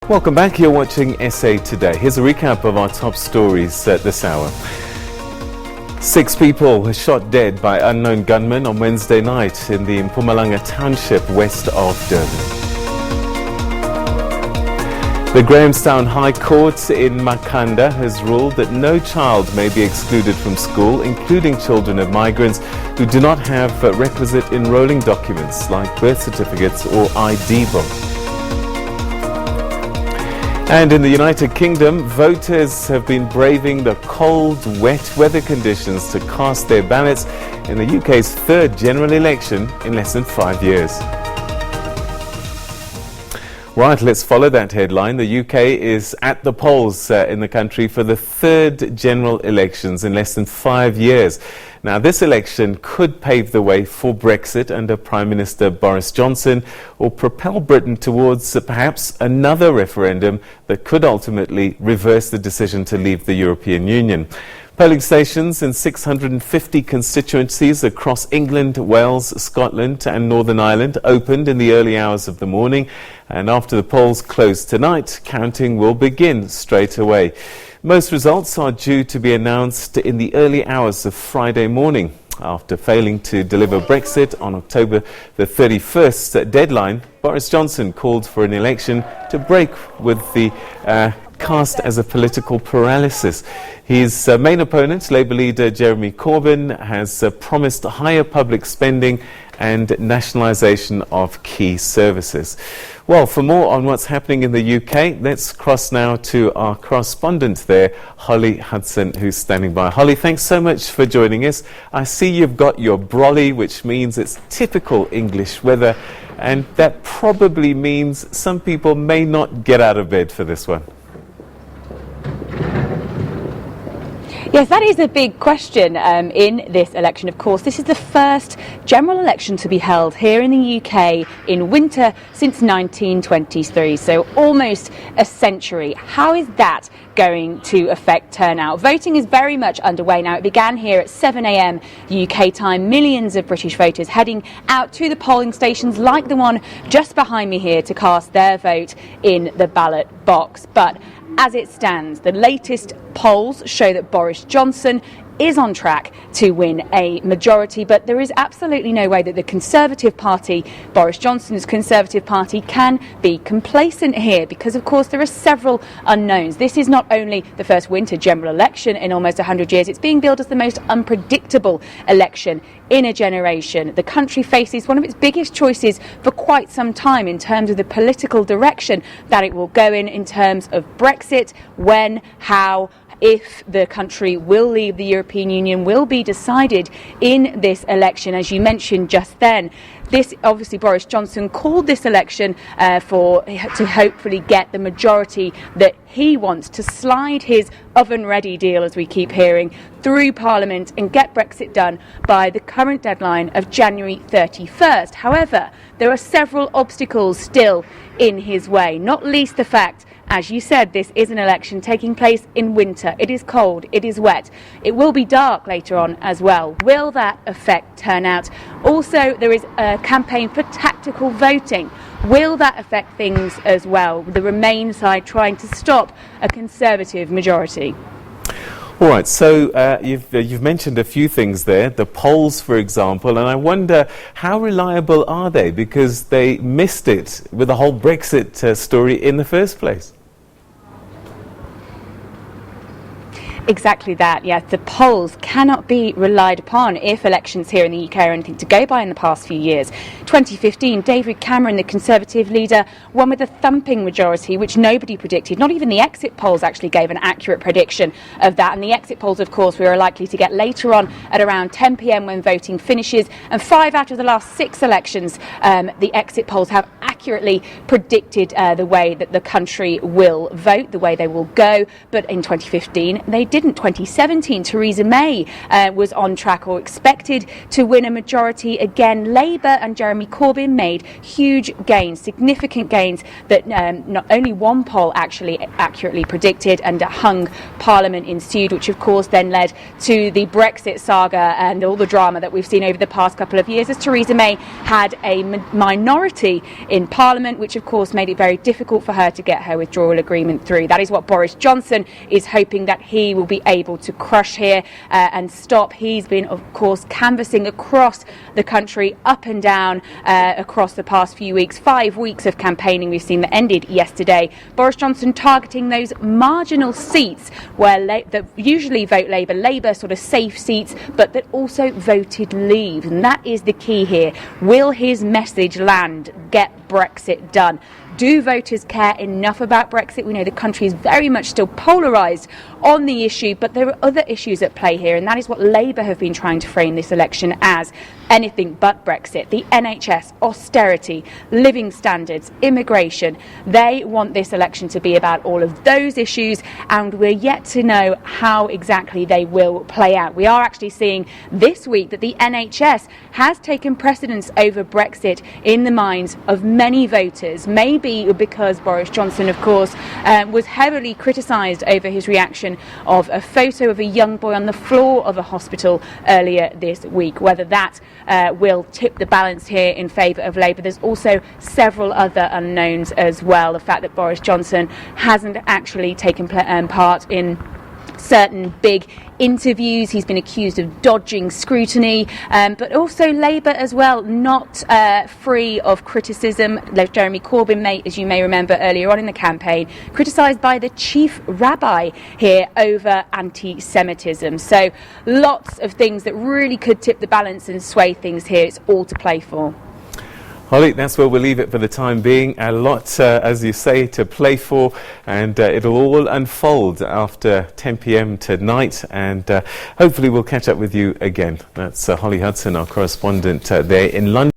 Welcome back. You're watching SA Today. Here's a recap of our top stories at this hour. 6 people were shot dead by unknown gunmen on Wednesday night in the Mpumalanga township west of Durban. The Grahamstown High Court in Makhanda has ruled that no child may be excluded from school, including children of migrants who do not have requisite enrolling documents like birth certificates or ID books. And in the United Kingdom, voters have been braving the cold, wet weather conditions to cast their ballots in the UK's third general election in less than 5 years. Right, let's follow that headline. The UK is at the polls in the country for the third general elections in less than 5 years. Now, this election could pave the way for Brexit under Prime Minister Boris Johnson, or propel Britain towards perhaps another referendum that could ultimately reverse the decision to leave the European Union. Polling stations in 650 constituencies across England, Wales, Scotland and Northern Ireland opened in the early hours of the morning, and after the polls close tonight, counting will begin straight away. Most results are due to be announced in the early hours of Friday morning. After failing to deliver Brexit on October the 31st deadline, Boris Johnson called for an election to break with the cast as a political paralysis. His main opponent, Labour leader Jeremy Corbyn, has promised higher public spending and nationalisation of key services. Well, for more on what's happening in the UK, let's cross now to our correspondent there, Holly Hudson, who's standing by. Holly, thanks so much for joining us. I see you've got your brolly, which means it's typical English weather, and that probably means some people may not get out of bed for this one. Yes, that is a big question in this election. Of course, this is the first general election to be held here in the UK in winter since 1923, so almost a century. How is that going to affect turnout? Voting is very much underway now. It began here at 7 a.m. UK time. Millions of British voters heading out to the polling stations like the one just behind me here to cast their vote in the ballot box. But as it stands, the latest polls show that Boris Johnson is on track to win a majority, but there is absolutely no way that the Conservative Party, Boris Johnson's Conservative Party, can be complacent here because, of course, there are several unknowns. This is not only the first winter general election in almost 100 years, it's being billed as the most unpredictable election in a generation. The country faces one of its biggest choices for quite some time in terms of the political direction that it will go in terms of Brexit, when, how, if the country will leave the European Union will be decided in this election, as you mentioned just then. This, obviously, Boris Johnson called this election to hopefully get the majority that he wants, to slide his oven-ready deal, as we keep hearing, through Parliament and get Brexit done by the current deadline of January 31st. However, there are several obstacles still in his way, not least the fact, as you said, this is an election taking place in winter. It is cold, it is wet. It will be dark later on as well. Will that affect turnout? Also, there is a campaign for tactical voting. Will that affect things as well? The Remain side trying to stop a Conservative majority. All right, so you've mentioned a few things there, the polls, for example, and I wonder how reliable are they, because they missed it with the whole Brexit story in the first place. Exactly that, yes. The polls cannot be relied upon if elections here in the UK are anything to go by in the past few years. 2015, David Cameron, the Conservative leader, won with a thumping majority, which nobody predicted. Not even the exit polls actually gave an accurate prediction of that. And the exit polls, of course, we are likely to get later on at around 10 p.m. when voting finishes. And 5 out of the last 6 elections, the exit polls have accurately predicted the way that the country will vote, the way they will go. But in 2015, they did didn't. 2017, Theresa May was on track or expected to win a majority. Again, Labour and Jeremy Corbyn made huge gains, significant gains that not only one poll actually accurately predicted, and a hung Parliament ensued, which of course then led to the Brexit saga and all the drama that we've seen over the past couple of years, as Theresa May had a minority in Parliament, which of course made it very difficult for her to get her withdrawal agreement through. That is what Boris Johnson is hoping that he will be able to crush here and stop. He's been, of course, canvassing across the country, up and down, across the past few weeks. 5 weeks of campaigning we've seen that ended yesterday. Boris Johnson targeting those marginal seats where that usually vote Labour sort of safe seats, but that also voted Leave. And that is the key here. Will his message land? Get Brexit done. Do voters care enough about Brexit? We know the country is very much still polarised on the issue, but there are other issues at play here, and that is what Labour have been trying to frame this election as: anything but Brexit. The NHS, austerity, living standards, immigration. They want this election to be about all of those issues, and we're yet to know how exactly they will play out. We are actually seeing this week that the NHS has taken precedence over Brexit in the minds of many voters, maybe because Boris Johnson, of course, was heavily criticised over his reaction of a photo of a young boy on the floor of a hospital earlier this week. Whether that will tip the balance here in favour of Labour. There's also several other unknowns as well. The fact that Boris Johnson hasn't actually taken part in certain big interviews. He's been accused of dodging scrutiny, but also Labour as well, not free of criticism. Jeremy Corbyn, as you may remember earlier on in the campaign, criticised by the chief rabbi here over anti-Semitism. So lots of things that really could tip the balance and sway things here. It's all to play for. Holly, that's where we'll leave it for the time being. A lot, as you say, to play for, and it'll all unfold after 10 p.m. tonight, and hopefully we'll catch up with you again. That's Holly Hudson, our correspondent there in London.